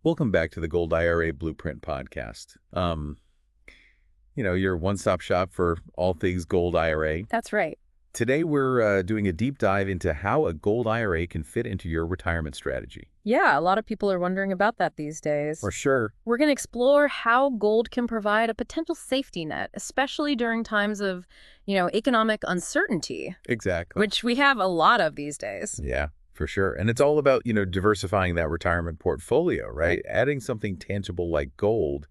Welcome back to the Gold IRA Blueprint podcast. Your one-stop shop for all things Gold IRA. That's right. Today, we're doing a deep dive into how a Gold IRA can fit into your retirement strategy. Yeah, a lot of people are wondering about that these days. For sure. We're going to explore how gold can provide a potential safety net, especially during times of, economic uncertainty, Exactly. which we have a lot of these days. Yeah, for sure. And it's all about, diversifying that retirement portfolio, right? Adding something tangible like gold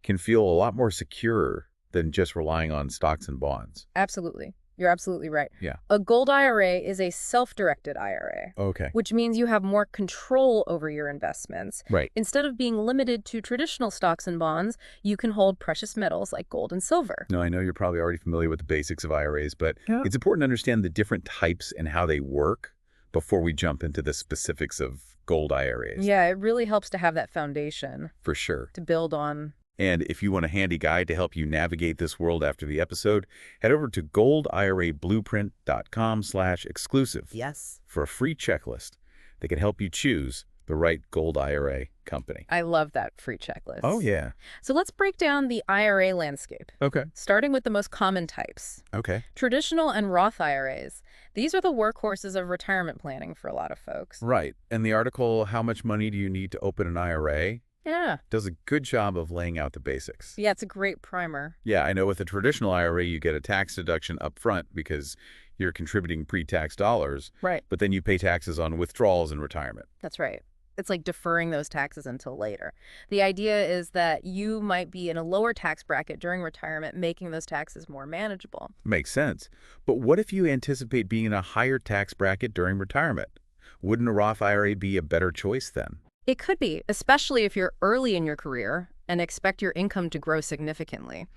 can feel a lot more secure than just relying on stocks and bonds. Absolutely. You're absolutely right. Yeah. A gold IRA is a self-directed IRA, Okay. which means you have more control over your investments. Right. Instead of being limited to traditional stocks and bonds, you can hold precious metals like gold and silver. No, I know you're probably already familiar with the basics of IRAs, but Yeah. it's important to understand the different types and how they work before we jump into the specifics of gold IRAs. Yeah, it really helps to have that foundation For sure. to build on. And if you want a handy guide to help you navigate this world after the episode, head over to goldirablueprint.com/exclusive Yes. for a free checklist that can help you choose the right gold IRA company. I love that free checklist. Oh, yeah. So let's break down the IRA landscape, Okay. starting with the most common types. Okay. Traditional and Roth IRAs. These are the workhorses of retirement planning for a lot of folks. Right. And the article, How Much Money Do You Need to Open an IRA? Yeah. does a good job of laying out the basics. Yeah, it's a great primer. Yeah, I know with a traditional IRA, you get a tax deduction up front because you're contributing pre-tax dollars, Right. but then you pay taxes on withdrawals in retirement. That's right. It's like deferring those taxes until later. The idea is that you might be in a lower tax bracket during retirement, making those taxes more manageable. Makes sense. But what if you anticipate being in a higher tax bracket during retirement? Wouldn't a Roth IRA be a better choice then? It could be, especially if you're early in your career and expect your income to grow significantly.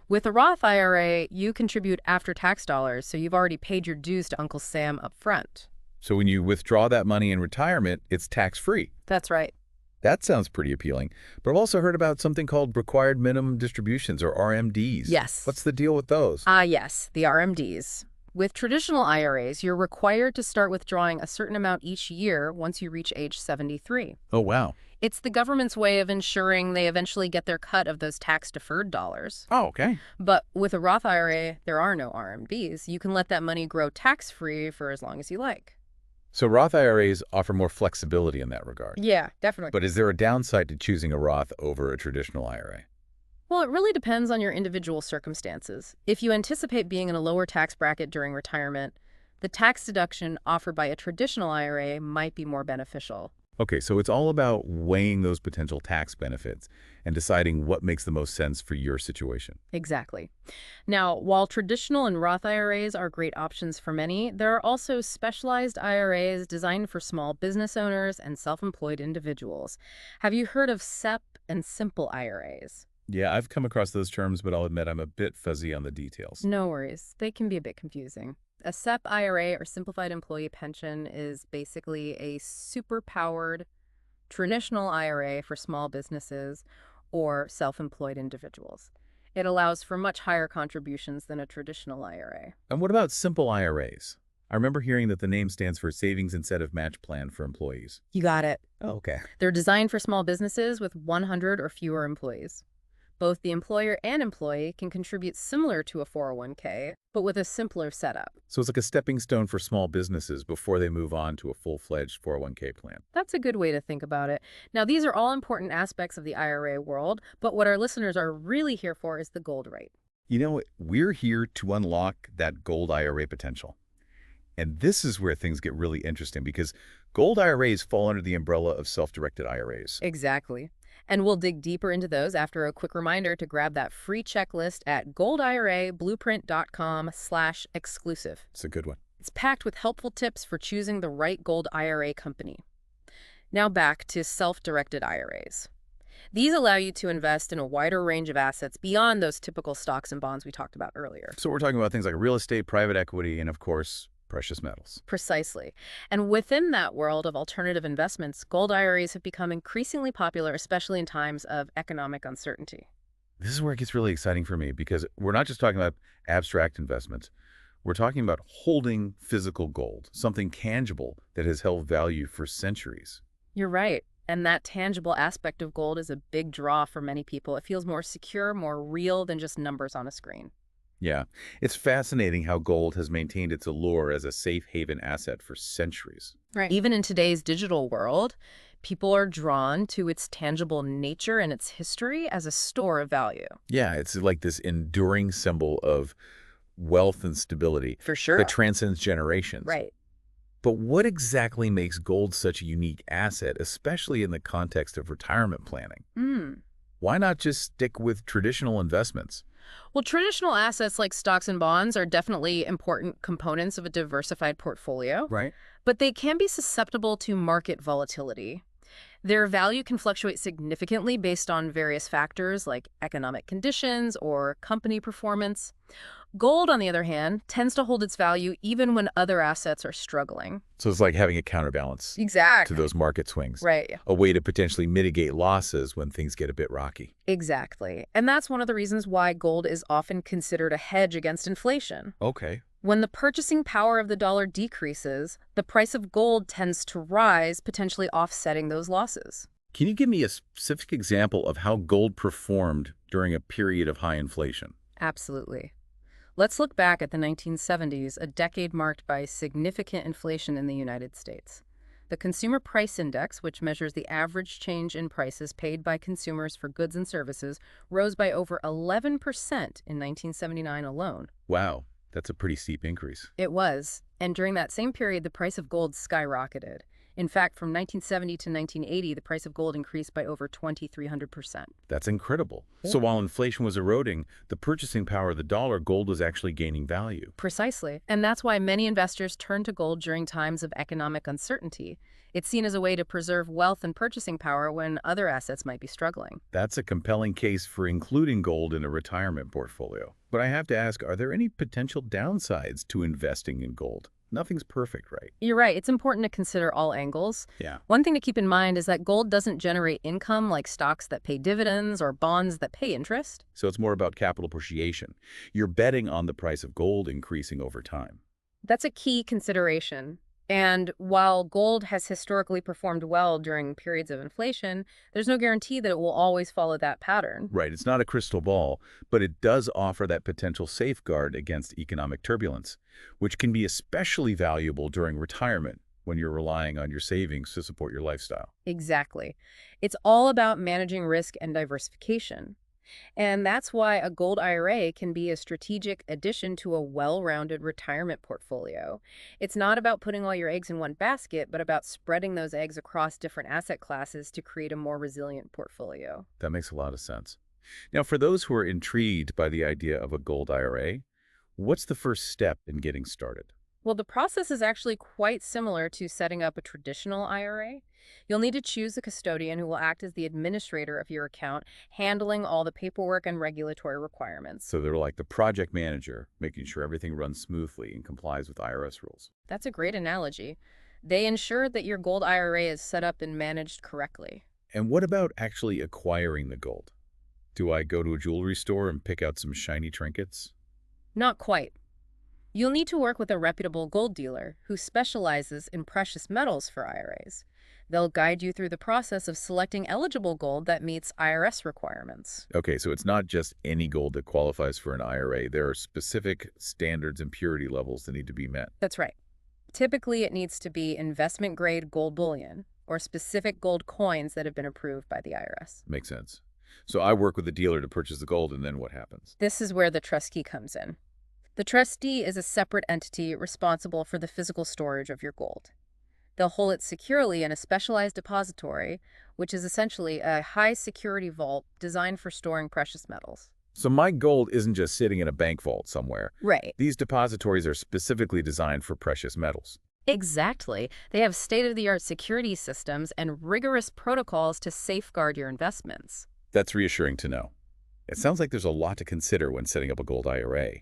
With a Roth IRA, you contribute after-tax dollars, so you've already paid your dues to Uncle Sam up front. So when you withdraw that money in retirement, it's tax-free. That's right. That sounds pretty appealing. But I've also heard about something called required minimum distributions, or RMDs. Yes. What's the deal with those? Yes, the RMDs. With traditional IRAs, you're required to start withdrawing a certain amount each year once you reach age 73. Oh, wow. It's the government's way of ensuring they eventually get their cut of those tax-deferred dollars. Oh, okay. But with a Roth IRA, there are no RMDs. You can let that money grow tax-free for as long as you like. So Roth IRAs offer more flexibility in that regard. Yeah, definitely. But is there a downside to choosing a Roth over a traditional IRA? Well, it really depends on your individual circumstances. If you anticipate being in a lower tax bracket during retirement, the tax deduction offered by a traditional IRA might be more beneficial. Okay, so it's all about weighing those potential tax benefits and deciding what makes the most sense for your situation. Exactly. Now, while traditional and Roth IRAs are great options for many, there are also specialized IRAs designed for small business owners and self-employed individuals. Have you heard of SEP and simple IRAs? Yeah, I've come across those terms, but I'll admit I'm a bit fuzzy on the details. No worries. They can be a bit confusing. A SEP IRA, or Simplified Employee Pension, is basically a super-powered traditional IRA for small businesses or self-employed individuals. It allows for much higher contributions than a traditional IRA. And what about simple IRAs? I remember hearing that the name stands for Savings Incentive Match Plan for Employees. You got it. Oh, okay. They're designed for small businesses with 100 or fewer employees. Both the employer and employee can contribute similar to a 401k, but with a simpler setup. So it's like a stepping stone for small businesses before they move on to a full-fledged 401k plan. That's a good way to think about it. Now, these are all important aspects of the IRA world, but what our listeners are really here for is the gold rate. You know, we're here to unlock that gold IRA potential. And this is where things get really interesting because gold IRAs fall under the umbrella of self-directed IRAs. Exactly. And we'll dig deeper into those after a quick reminder to grab that free checklist at goldirablueprint.com/exclusive. It's a good one. It's packed with helpful tips for choosing the right gold IRA company. Now back to self-directed IRAs. These allow you to invest in a wider range of assets beyond those typical stocks and bonds we talked about earlier. So we're talking about things like real estate, private equity, and of course, precious metals. Precisely. And within that world of alternative investments, gold IRAs have become increasingly popular, especially in times of economic uncertainty. This is where it gets really exciting for me because we're not just talking about abstract investments. We're talking about holding physical gold, something tangible that has held value for centuries. You're right. And that tangible aspect of gold is a big draw for many people. It feels more secure, more real than just numbers on a screen. Yeah, it's fascinating how gold has maintained its allure as a safe haven asset for centuries. Right. Even in today's digital world, people are drawn to its tangible nature and its history as a store of value. Yeah, it's like this enduring symbol of wealth and stability For that sure. transcends generations. Right. But what exactly makes gold such a unique asset, especially in the context of retirement planning? Mm. Why not just stick with traditional investments? Well, traditional assets like stocks and bonds are definitely important components of a diversified portfolio, Right. but they can be susceptible to market volatility. Their value can fluctuate significantly based on various factors like economic conditions or company performance. Gold, on the other hand, tends to hold its value even when other assets are struggling. So it's like having a counterbalance to Exactly. those market swings, Right. a way to potentially mitigate losses when things get a bit rocky. Exactly. And that's one of the reasons why gold is often considered a hedge against inflation. Okay. When the purchasing power of the dollar decreases, the price of gold tends to rise, potentially offsetting those losses. Can you give me a specific example of how gold performed during a period of high inflation? Absolutely. Let's look back at the 1970s, a decade marked by significant inflation in the United States. The Consumer Price Index, which measures the average change in prices paid by consumers for goods and services, rose by over 11% in 1979 alone. Wow, that's a pretty steep increase. It was, and during that same period, the price of gold skyrocketed. In fact, from 1970 to 1980, the price of gold increased by over 2,300%. That's incredible. Yeah. So while inflation was eroding, the purchasing power of the dollar, gold was actually gaining value. Precisely. And that's why many investors turn to gold during times of economic uncertainty. It's seen as a way to preserve wealth and purchasing power when other assets might be struggling. That's a compelling case for including gold in a retirement portfolio. But I have to ask, are there any potential downsides to investing in gold? Nothing's perfect, right? You're right. It's important to consider all angles. Yeah. One thing to keep in mind is that gold doesn't generate income like stocks that pay dividends or bonds that pay interest. So it's more about capital appreciation. You're betting on the price of gold increasing over time. That's a key consideration. And while gold has historically performed well during periods of inflation, there's no guarantee that it will always follow that pattern. Right, it's not a crystal ball, but it does offer that potential safeguard against economic turbulence, which can be especially valuable during retirement when you're relying on your savings to support your lifestyle. Exactly. It's all about managing risk and diversification. And that's why a gold IRA can be a strategic addition to a well-rounded retirement portfolio. It's not about putting all your eggs in one basket, but about spreading those eggs across different asset classes to create a more resilient portfolio. That makes a lot of sense. Now, for those who are intrigued by the idea of a gold IRA, what's the first step in getting started? Well, the process is actually quite similar to setting up a traditional IRA. You'll need to choose a custodian who will act as the administrator of your account, handling all the paperwork and regulatory requirements. So they're like the project manager, making sure everything runs smoothly and complies with IRS rules. That's a great analogy. They ensure that your gold IRA is set up and managed correctly. And what about actually acquiring the gold? Do I go to a jewelry store and pick out some shiny trinkets? Not quite. You'll need to work with a reputable gold dealer who specializes in precious metals for IRAs. They'll guide you through the process of selecting eligible gold that meets IRS requirements. Okay, so it's not just any gold that qualifies for an IRA. There are specific standards and purity levels that need to be met. That's right. Typically, it needs to be investment-grade gold bullion or specific gold coins that have been approved by the IRS. Makes sense. So I work with the dealer to purchase the gold, and then what happens? This is where the trustee comes in. The trustee is a separate entity responsible for the physical storage of your gold. They'll hold it securely in a specialized depository, which is essentially a high-security vault designed for storing precious metals. So my gold isn't just sitting in a bank vault somewhere. Right. These depositories are specifically designed for precious metals. Exactly. They have state-of-the-art security systems and rigorous protocols to safeguard your investments. That's reassuring to know. It sounds like there's a lot to consider when setting up a gold IRA.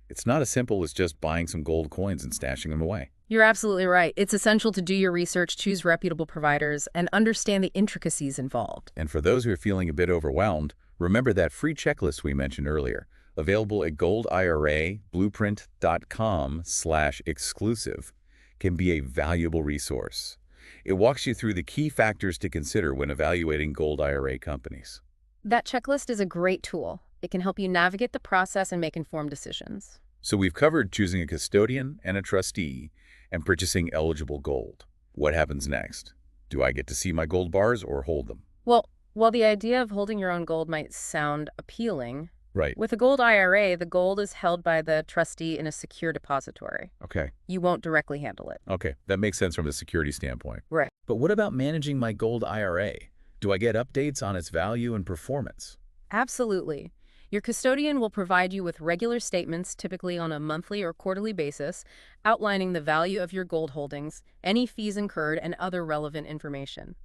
It's not as simple as just buying some gold coins and stashing them away. You're absolutely right. It's essential to do your research, choose reputable providers, and understand the intricacies involved. And for those who are feeling a bit overwhelmed, remember that free checklist we mentioned earlier, available at goldirablueprint.com/exclusive, can be a valuable resource. It walks you through the key factors to consider when evaluating gold IRA companies. That checklist is a great tool. It can help you navigate the process and make informed decisions. So we've covered choosing a custodian and a trustee and purchasing eligible gold. What happens next? Do I get to see my gold bars or hold them? Well, while the idea of holding your own gold might sound appealing, Right. with a gold IRA, the gold is held by the trustee in a secure depository. Okay. You won't directly handle it. Okay. That makes sense from a security standpoint. Right. But what about managing my gold IRA? Do I get updates on its value and performance? Absolutely. Your custodian will provide you with regular statements, typically on a monthly or quarterly basis, outlining the value of your gold holdings, any fees incurred, and other relevant information.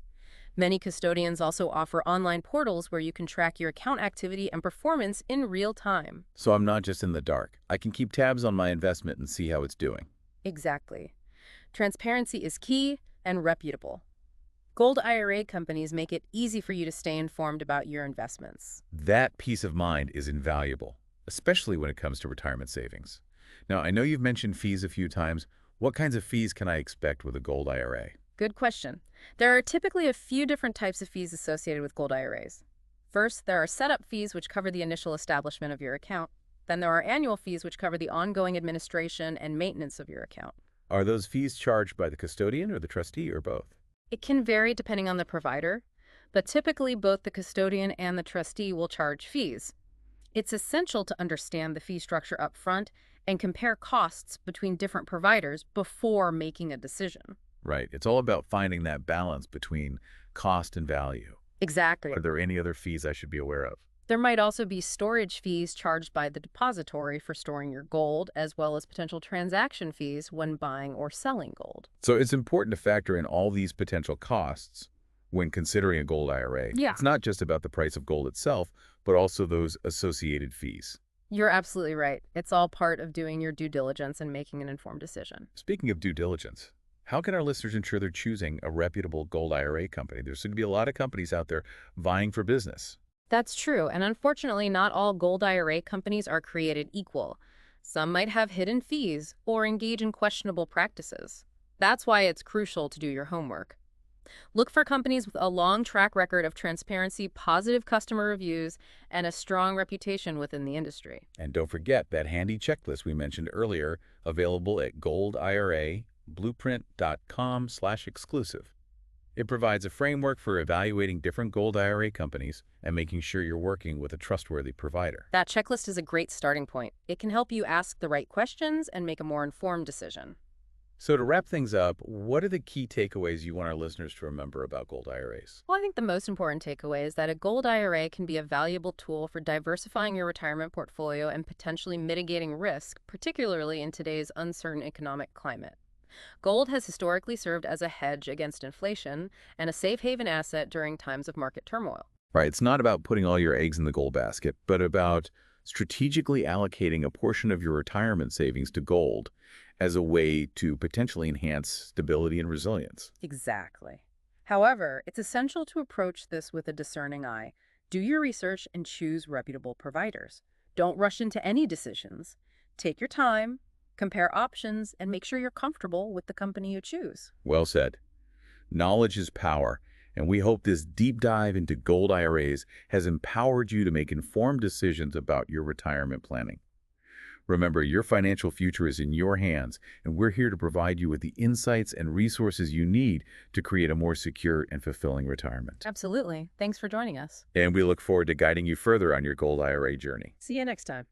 Many custodians also offer online portals where you can track your account activity and performance in real time. So I'm not just in the dark. I can keep tabs on my investment and see how it's doing. Exactly. Transparency is key and reputable. Gold IRA companies make it easy for you to stay informed about your investments. That peace of mind is invaluable, especially when it comes to retirement savings. Now, I know you've mentioned fees a few times. What kinds of fees can I expect with a gold IRA? Good question. There are typically a few different types of fees associated with gold IRAs. First, there are setup fees, which cover the initial establishment of your account. Then there are annual fees, which cover the ongoing administration and maintenance of your account. Are those fees charged by the custodian or the trustee or both? It can vary depending on the provider, but typically both the custodian and the trustee will charge fees. It's essential to understand the fee structure up front and compare costs between different providers before making a decision. Right. It's all about finding that balance between cost and value. Exactly. Are there any other fees I should be aware of? There might also be storage fees charged by the depository for storing your gold, as well as potential transaction fees when buying or selling gold. So it's important to factor in all these potential costs when considering a gold IRA. Yeah. It's not just about the price of gold itself, but also those associated fees. You're absolutely right. It's all part of doing your due diligence and making an informed decision. Speaking of due diligence, how can our listeners ensure they're choosing a reputable gold IRA company? There's going to be a lot of companies out there vying for business. That's true, and unfortunately, not all gold IRA companies are created equal. Some might have hidden fees or engage in questionable practices. That's why it's crucial to do your homework. Look for companies with a long track record of transparency, positive customer reviews, and a strong reputation within the industry. And don't forget that handy checklist we mentioned earlier, available at goldirablueprint.com/exclusive. It provides a framework for evaluating different gold IRA companies and making sure you're working with a trustworthy provider. That checklist is a great starting point. It can help you ask the right questions and make a more informed decision. So to wrap things up, what are the key takeaways you want our listeners to remember about gold IRAs? Well, I think the most important takeaway is that a gold IRA can be a valuable tool for diversifying your retirement portfolio and potentially mitigating risk, particularly in today's uncertain economic climate. Gold has historically served as a hedge against inflation and a safe haven asset during times of market turmoil. Right, it's not about putting all your eggs in the gold basket, but about strategically allocating a portion of your retirement savings to gold as a way to potentially enhance stability and resilience. Exactly. However, it's essential to approach this with a discerning eye. Do your research and choose reputable providers. Don't rush into any decisions. Take your time, compare options, and make sure you're comfortable with the company you choose. Well said. Knowledge is power, and we hope this deep dive into gold IRAs has empowered you to make informed decisions about your retirement planning. Remember, your financial future is in your hands, and we're here to provide you with the insights and resources you need to create a more secure and fulfilling retirement. Absolutely. Thanks for joining us. And we look forward to guiding you further on your gold IRA journey. See you next time.